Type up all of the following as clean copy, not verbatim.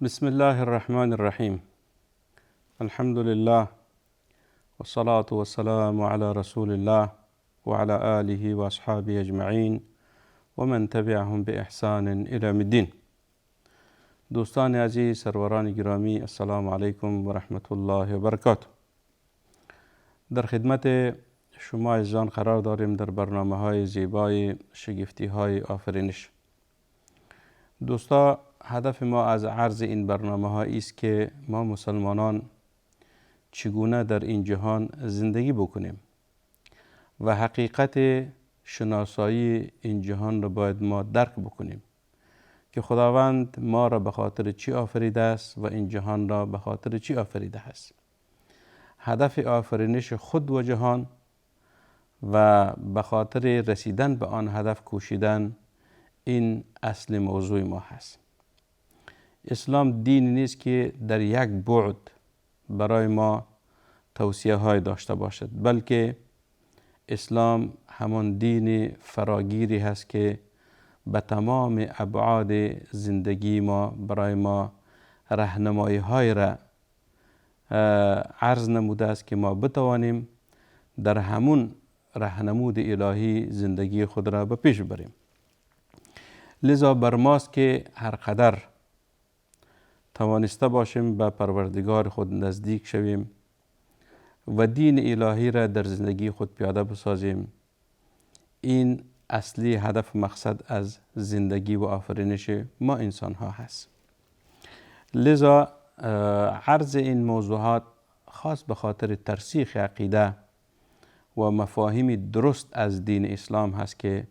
بسم الله الرحمن الرحیم. الحمد لله والصلاة والسلام على رسول الله وعلى آله وأصحابه أجمعین و من تبعهم بإحسان إلى يوم الدین. دوستان عزیز، سروران گرامی، السلام علیکم و رحمت الله و برکاته. در خدمت شما عزیزان قرار داریم در برنامه های زیبای شگفتی های آفرینش. دوستا، هدف ما از عرض این برنامه ها است که ما مسلمانان چگونه در این جهان زندگی بکنیم و حقیقت شناسایی این جهان را باید ما درک بکنیم که خداوند ما را به خاطر چی آفریده است و این جهان را به خاطر چی آفریده است. هدف آفرینش خود و جهان و به خاطر رسیدن به آن هدف کوشیدن، این اصل موضوع ما هست. اسلام دینی نیست که در یک بعد برای ما توصیه های داشته باشد، بلکه اسلام همان دین فراگیری هست که به تمام ابعاد زندگی ما برای ما راهنمایی های را عرض نموده است که ما بتوانیم در همون راهنمود الهی زندگی خود را به پیش بریم. لذا بر ماست که هر قدر توانسته باشیم به پروردگار خود نزدیک شویم و دین الهی را در زندگی خود پیاده بسازیم. این اصلی هدف و مقصد از زندگی و آفرینش ما انسان ها هست. لذا عرض این موضوعات خاص به خاطر ترسیخ عقیده و مفاهیم درست از دین اسلام هست که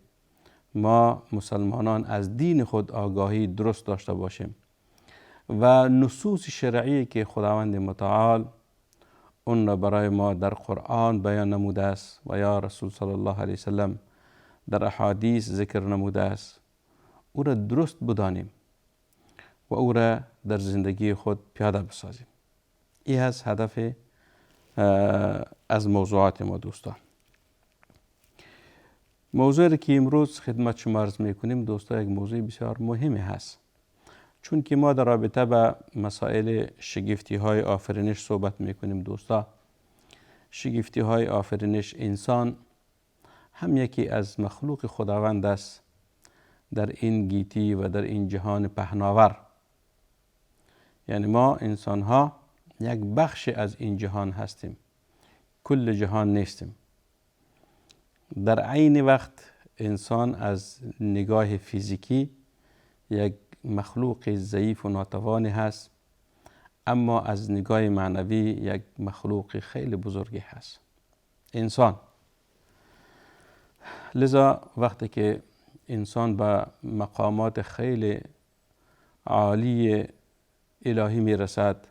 ما مسلمانان از دین خود آگاهی درست داشته باشیم و نصوص شرعی که خداوند متعال اون را برای ما در قرآن بیان نموده است و یا رسول صلی الله علیه وسلم در احادیث ذکر نموده است، او را درست بدانیم و او را در زندگی خود پیاده بسازیم. این هست هدف از موضوعات ما. دوستان، موضوعی که امروز خدمت شما عرض میکنیم دوستا یک موضوع بسیار مهمی هست، چون که ما در رابطه با مسائل شگفتی های آفرینش صحبت میکنیم. دوستا، شگفتی های آفرینش، انسان هم یکی از مخلوق خداوند است در این گیتی و در این جهان پهناور. یعنی ما انسان ها یک بخش از این جهان هستیم، کل جهان نیستیم. در عین وقت انسان از نگاه فیزیکی یک مخلوق ضعیف و ناتوانی هست، اما از نگاه معنوی یک مخلوق خیلی بزرگی هست، انسان. لذا وقتی که انسان به مقامات خیلی عالی الهی می رسد،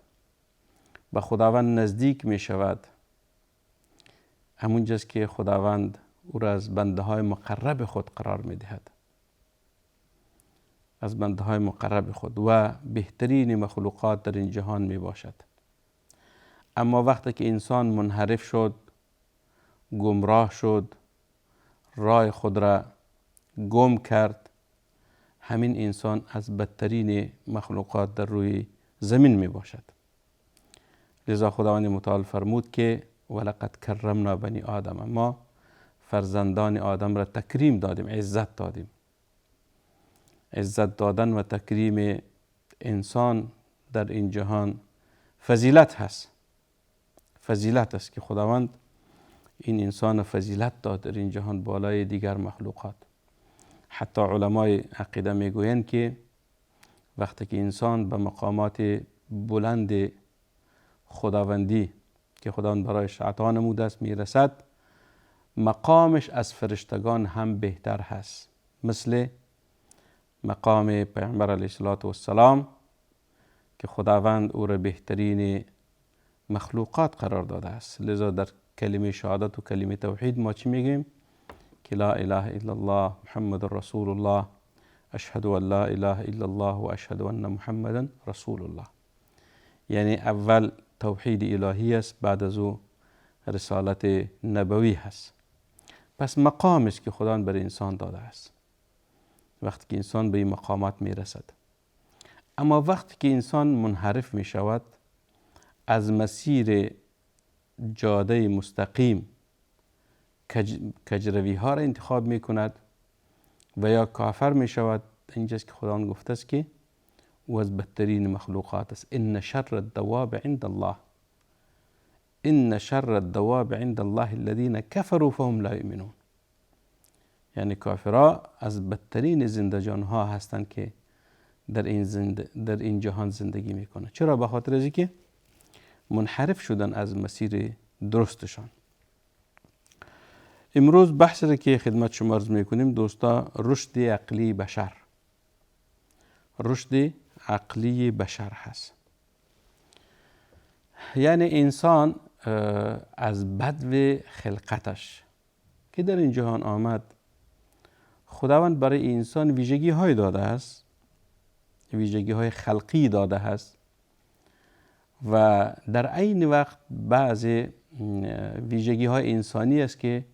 به خداوند نزدیک می شود، همونجاست که خداوند او را از بنده های مقرب خود قرار می دهد، از بنده های مقرب خود و بهترین مخلوقات در این جهان می باشد. اما وقتی که انسان منحرف شد، گمراه شد، راه خود را گم کرد، همین انسان از بدترین مخلوقات در روی زمین می باشد. لذا خداوند متعال فرمود که ولقد کرمنا بنی آدم، ما فرزندان آدم را تکریم دادیم، عزت دادیم. عزت دادن و تکریم انسان در این جهان فضیلت هست. فضیلت است که خداوند این انسان فضیلت داد در این جهان بالای دیگر مخلوقات. حتی علمای عقیده میگویند که وقتی که انسان به مقامات بلند خداوندی که خداوند برایش عطا نموده است میرسد، مقامش از فرشتگان هم بهتر هست، مثل مقام پیامبر علیه السلام که خداوند او را بهترین مخلوقات قرار داده است. لذا در کلمه شهادت و کلمه توحید ما چی میگیم؟ که لا اله الا الله محمد رسول الله، اشهد ان لا اله الا الله و اشهد ان محمد رسول الله. یعنی اول توحید الهی است، بعد از او رسالت نبوی هست. پس مقام است که خداوند بر انسان داده است. وقتی که انسان به این مقامات میرسد، اما وقتی که انسان منحرف می شود، از مسیر جاده مستقیم کجروی ها را انتخاب می کند و یا کافر می شود، اینجاست که خداوند گفته است که او از بدترین مخلوقات است. ان شر الدواب عند الله، ان شر الدواب عند الله الذين كفروا فهم لا يؤمنون. یعنی کافرها از بدترین زنده جان ها هستند که در این جهان زندگی میکنند. چرا؟ به خاطر از که منحرف شدن از مسیر درستشان. امروز بحث را که خدمت شما عرض میکنیم دوستا، رشد عقلی بشر، رشد عقلی بشر هست. یعنی انسان از بدو خلقتش که در این جهان آمد، خداوند برای انسان ویژگی های داده است، ویژگی های خلقی داده است و در عین وقت بعض ویژگی های انسانی است که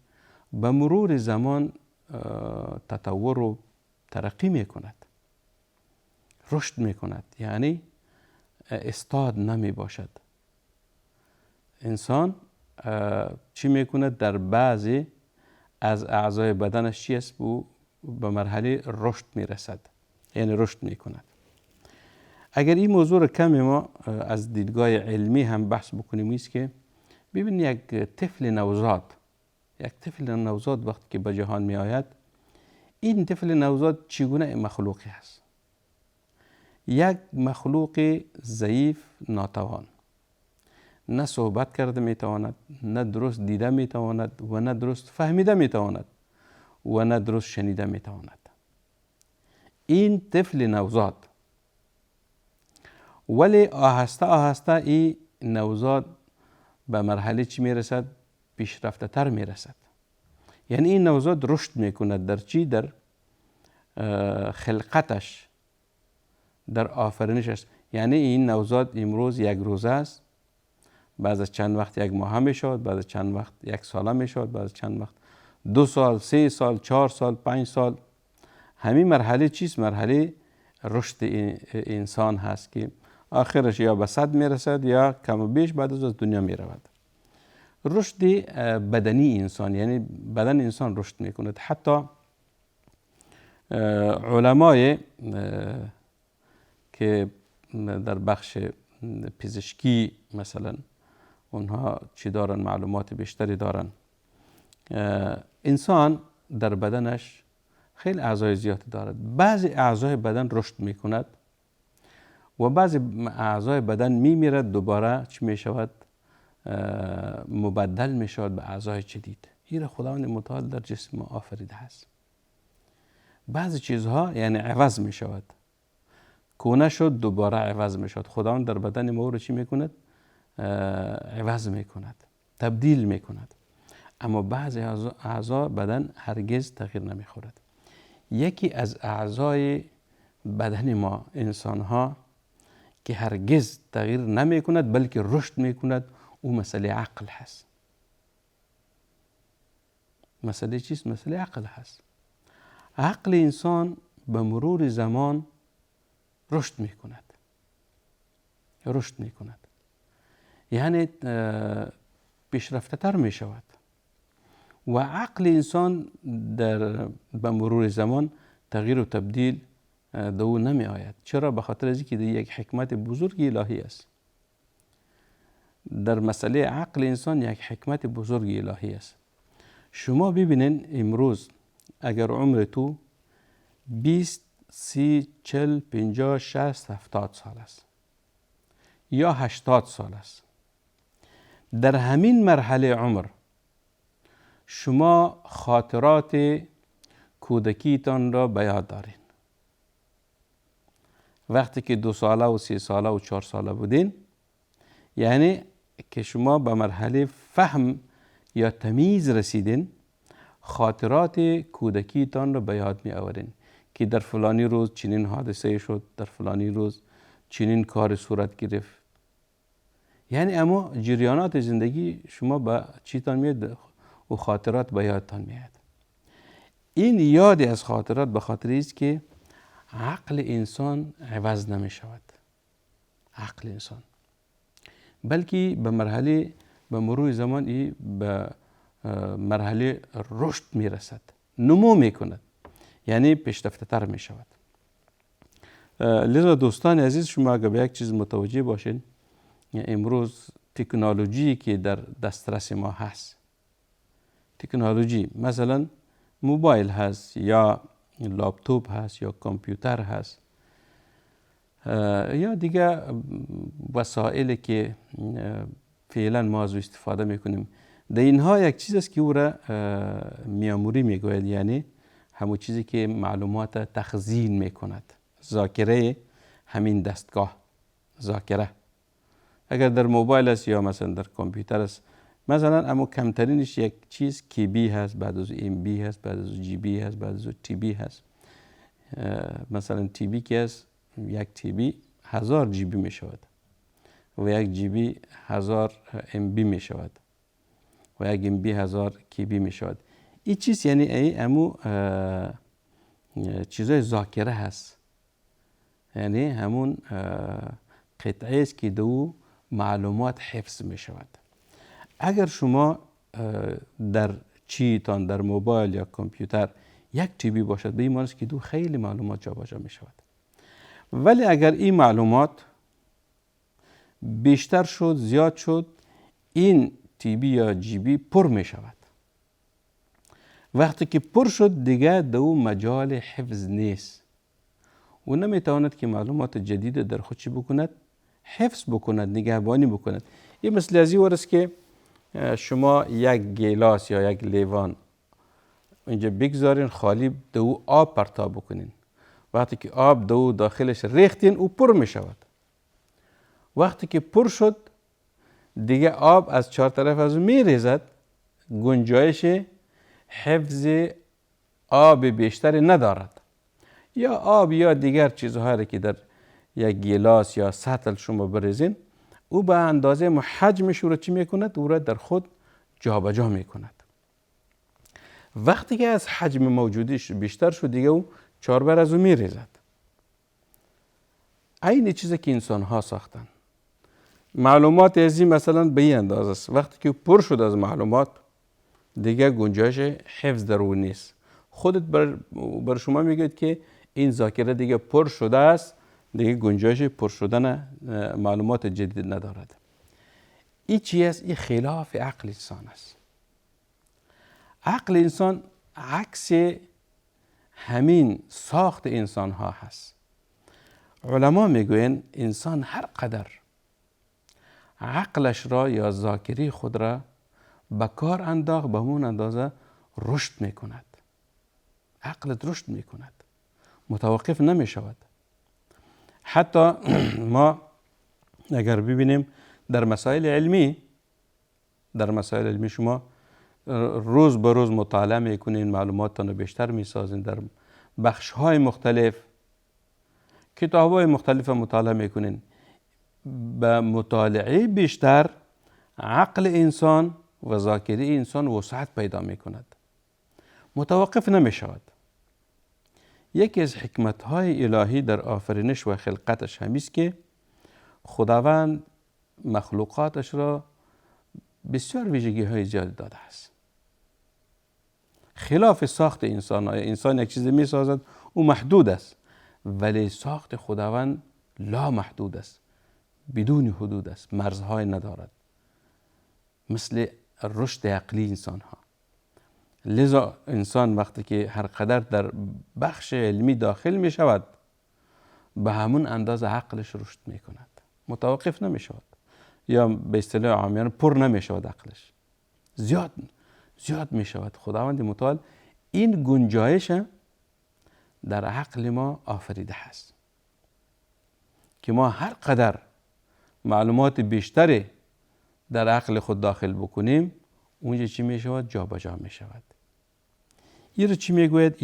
به مرور زمان تطور و ترقی می کند، رشد می کند، یعنی استاد نمی باشد. انسان چی می کند؟ در بعضی از اعضای بدنش چی است؟ به مرحله رشد می رسد، یعنی رشد می کند. اگر این موضوع را کمی ما از دیدگاه علمی هم بحث بکنیم، ایست که ببین یک طفل نوزاد وقتی که به جهان می آید، این طفل نوزاد چگونه مخلوقی است؟ یک مخلوق ضعیف، ناتوان، نه صحبت کرده می تواند، نه درست دیده می تواند و نه درست فهمیده می تواند و نه درست شنیده می تواند. این طفل نوزاد، ولی آهسته آهسته این نوزاد به مرحله چی می رسد؟ پیشرفته تر می رسد. یعنی این نوزاد رشد می کند. در چی؟ در خلقتش، در آفرینشش. یعنی این نوزاد امروز یک روزه است، بعد از چند وقت یک ماه می شود، بعد از چند وقت یک ساله می شود، بعد از چند وقت 2 سال، 3 سال، 4 سال، 5 سال. همین مرحله چیست؟ مرحله رشد انسان هست که آخرش یا به 100 می رسد یا کم و بیش بعد از دنیا می رود. رشد بدنی انسان، یعنی بدن انسان رشد می کند. حتی علمای که در بخش پزشکی مثلا اونها چی دارن؟ معلومات بیشتری دارن. انسان در بدنش خیلی اعضای زیادی دارد. بعضی اعضای بدن رشد می کند و بعضی اعضای بدن می میرد، دوباره چی می شود؟ مبدل می شود به اعضای جدید. این خداوند متعال در جسم ما آفریده است. بعضی چیزها یعنی عوض می شود، کونه شد دوباره عوض می شود. خداوند در بدن ما رو چی می کند؟ عوض می کند، تبدیل می کند. اما بعضی اعضا بدن هرگز تغییر نمی خورد. یکی از اعضای بدن ما انسان ها که هرگز تغییر نمی کند بلکه رشد می کند، او مسئله عقل هست. مسئله چیست؟ مسئله عقل هست. عقل انسان به مرور زمان رشد می کند، رشد می کند، یعنی پیشرفته تر می شود و عقل انسان به مرور زمان تغییر و تبدیل دو نمی آید. چرا؟ به خاطر از اینکه یک حکمت بزرگ الهی است. در مسئله عقل انسان یک حکمت بزرگ الهی است. شما ببینین امروز اگر عمر تو 20 30 40 50 60 70 سال است یا 80 سال است، در همین مرحله عمر شما خاطرات کودکیتان را به یاد دارین. وقتی که 2 ساله و 3 ساله و 4 ساله بودین، یعنی که شما به مرحله فهم یا تمیز رسیدین، خاطرات کودکیتان را به یاد می آورین که در فلانی روز چنین حادثه شد، در فلانی روز چنین کار صورت گرفت. یعنی اما جریانات زندگی شما به چیتان میاد و خاطرات به یادتان میاد. این یادی از خاطرات به خاطر است که عقل انسان عوض نمی شود. عقل انسان بلکه به مرور زمان به مرحله رشد می رسد، نمو می کند، یعنی پیشرفته تر می شود. لذا دوستان عزیز، شما اگر به یک چیز متوجه باشین، امروز تکنولوژی که در دسترس ما هست، تکنولوژی مثلا موبایل هست یا لپتاپ هست یا کامپیوتر هست یا دیگه وسایلی که فعلا ما از استفاده میکنیم، در اینها یک چیز است که او را میموری میگوید، یعنی همون چیزی که معلومات تخزین میکند، ذاکره همین دستگاه، ذاکره. اگر در موبایل است یا مثلا در کامپیوتر است، مثلا اما کمترینش یک چیز کیبی هست، بعد از ام بی هست، بعد از جی بی هست، بعد از تی بی هست. مثلا تی بی که است، یک تی بی 1000 جی بی می شود و یک جی بی 1000 ام بی می شود و یک ام بی 1000 کی بی می شود. این چیز یعنی امو چیزای ذاکره هست، یعنی همون قطعه است که دو معلومات حفظ می شود. اگر شما در چیتان در موبایل یا کامپیوتر یک تی بی باشد، به این معنی است که دو خیلی معلومات جابجا می شود. ولی اگر این معلومات بیشتر شد، زیاد شد، این تی بی یا جی بی پر می شود. وقتی که پر شد دیگه دو مجال حفظ نیست و نمی تواند که معلومات جدید در خود چی بکند؟ حفظ بکند، نگهبانی بکند. این مثل از این است که شما یک گیلاس یا یک لیوان اینجا بگذارین، خالی دو آب پرتاب بکنین. وقتی که آب دو داخلش ریختین او پر می شود. وقتی که پر شد دیگه آب از چهار طرف از اون می ریزد، گنجایش حفظ آب بیشتری ندارد. یا آب یا دیگر چیزهایی که در یک گیلاس یا سطل شما بریزین، او به اندازه حجمش رو چی میکند؟ او را در خود جابجا میکند. وقتی که از حجم موجودیش بیشتر شد دیگه او 4 بار از او میریزد. این چیزی که انسان ها ساختن. معلومات ازی مثلا به این اندازه است، وقتی که پر شد از معلومات دیگه گنجایش حفظ در اون نیست. خودت بر شما میگید که این ذاکره دیگه پر شده است، دیگه گنجایش پر شدن معلومات جدید ندارد. این چی است؟ این خلاف عقل انسان است. عقل انسان عکس همین ساخت انسان ها هست. علما میگوین انسان هر قدر عقلش را یا ذاکره خود را به کار انداخت، به همون اندازه رشد میکند. عقلت رشد میکند، متوقف نمی شود. حتی ما اگر ببینیم در مسائل علمی شما روز به روز مطالعه میکنین، معلوماتتان رو بیشتر میسازین، در بخش های مختلف کتاب های مختلف مطالعه میکنین. به مطالعه بیشتر عقل انسان و ذاکره انسان وسعت پیدا میکند، متوقف نمی شود. یکی از حکمت های الهی در آفرینش و خلقتش همیست که خداوند مخلوقاتش را بسیار ویژگی های زیاد داده است. خلاف ساخت انسان یک چیزی می سازد او محدود است، ولی ساخت خداوند لا محدود است، بدون حدود است، مرزهای ندارد، مثل رشد عقلی انسان ها. لذا انسان وقتی که هر قدر در بخش علمی داخل می شود، به همون اندازه عقلش رشد می کند، متوقف نمی شود، یا به اصطلاح عامیانه پر نمی شود، عقلش زیاد می شود. خداوند متعال این گنجایش در عقل ما آفریده است که ما هر قدر معلومات بیشتری در عقل خود داخل بکنیم، اونجا چی می شود؟ جابجا می شود. این رو چی می گوید؟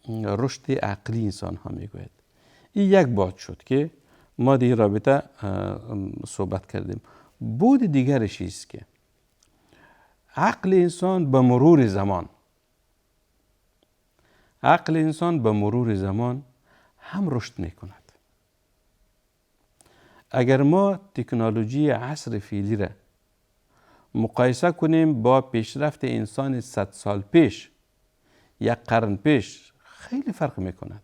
این رو رشد عقلی انسان ها می گوید. این یک بعد شد که ما در رابطه صحبت کردیم. بعد دیگرش است که عقل انسان به مرور زمان هم رشد میکند. اگر ما تکنولوژی عصر فعلی را مقایسه کنیم با پیشرفت انسان 100 سال پیش، 1 قرن پیش، خیلی فرق میکند.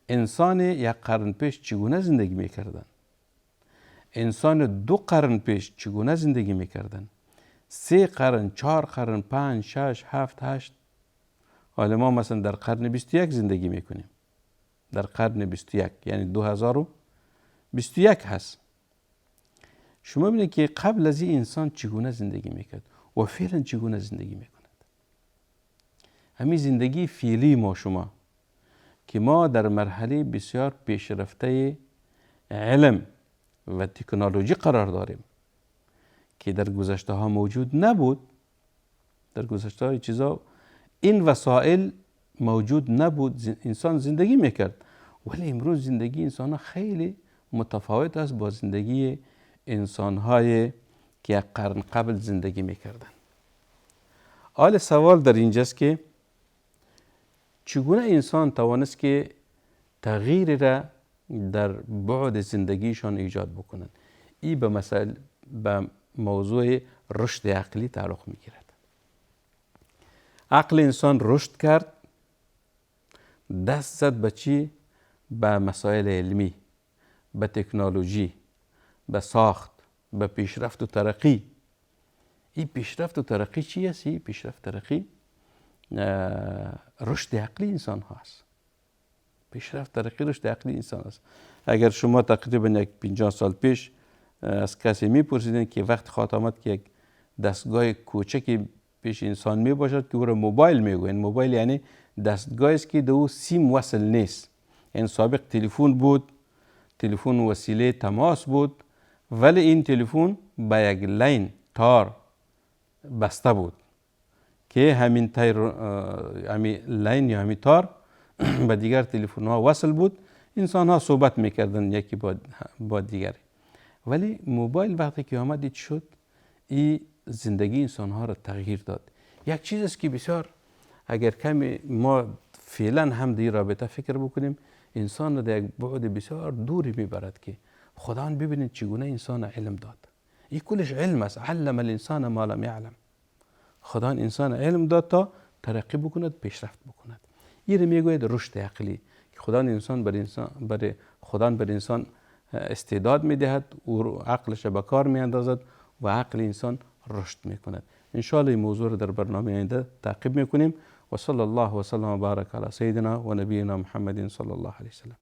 انسان 1 قرن پیش چگونه زندگی میکردن؟ انسان 2 قرن پیش چگونه زندگی میکردن؟ 3 قرن، 4 قرن، 5، 6، 7، 8. حالا ما مثلا در قرن 21 زندگی میکنیم. در قرن 21 یعنی 2021 هست. شما ببینید که قبل از این انسان چگونه زندگی میکرد و فعلا چگونه زندگی میکند. همین زندگی فعلی ما شما که ما در مرحله بسیار پیشرفته علم و تکنولوژی قرار داریم که در گذشته ها موجود نبود. در گذشته های چیزا این وسایل موجود نبود، انسان زندگی میکرد. ولی امروز زندگی انسان ها خیلی متفاوت است با زندگی انسان های که 1 قرن قبل زندگی میکردن. حال سوال در اینجاست که چگونه انسان توانست که تغییر را در بعد زندگیشان ایجاد بکنند. این به موضوع رشد عقلی تعلق میگیرد. عقل انسان رشد کرد، دست زد به چی؟ به مسائل علمی، به تکنولوژی، به ساخت، به پیشرفت و ترقی. این پیشرفت و ترقی چی است؟ این پیشرفت ترقی رشد عقلی انسان هاست. پیشرفت ترقی رشد عقلی انسان است. اگر شما تقریبا 50 سال پیش از کسی میپرسیدین که وقت خواهد آمد که یک دستگاه کوچکی پیش انسان می باشد که او را موبایل میگوین. موبایل یعنی دستگاهی است که دو سیم وصل نیست. این سابق تلفن بود، تلفن وسیله تماس بود، ولی این تلفن با یک لین تار بسته بود که همین لین یا همین تار به دیگر تلفن ها وصل بود. انسان ها صحبت میکردن یکی با دیگری. ولی موبایل وقتی که آمد دید شد، این زندگی انسان ها را تغییر داد. یک چیز است که بسیار اگر کمی ما فعلا هم در رابطه فکر بکنیم، انسان را در یک بعد بسیار دوری میبرد که خداوند ببینید چگونه انسان علم داد. این کلش علم است. علم الانسان ما لم یعلم. خداوند انسان علم داد تا ترقی بکند، پیشرفت بکند. این رو میگوید رشد عقلی که خداوند بر انسان استعداد میدهد و عقلش به کار میاندازد و عقل انسان رشد میکند. ان شاء الله این موضوع رو در برنامه آینده تعقیب میکنیم. و صلی الله و سلم و بارک علی سیدنا و نبینا محمد صلی الله علیه و سلم.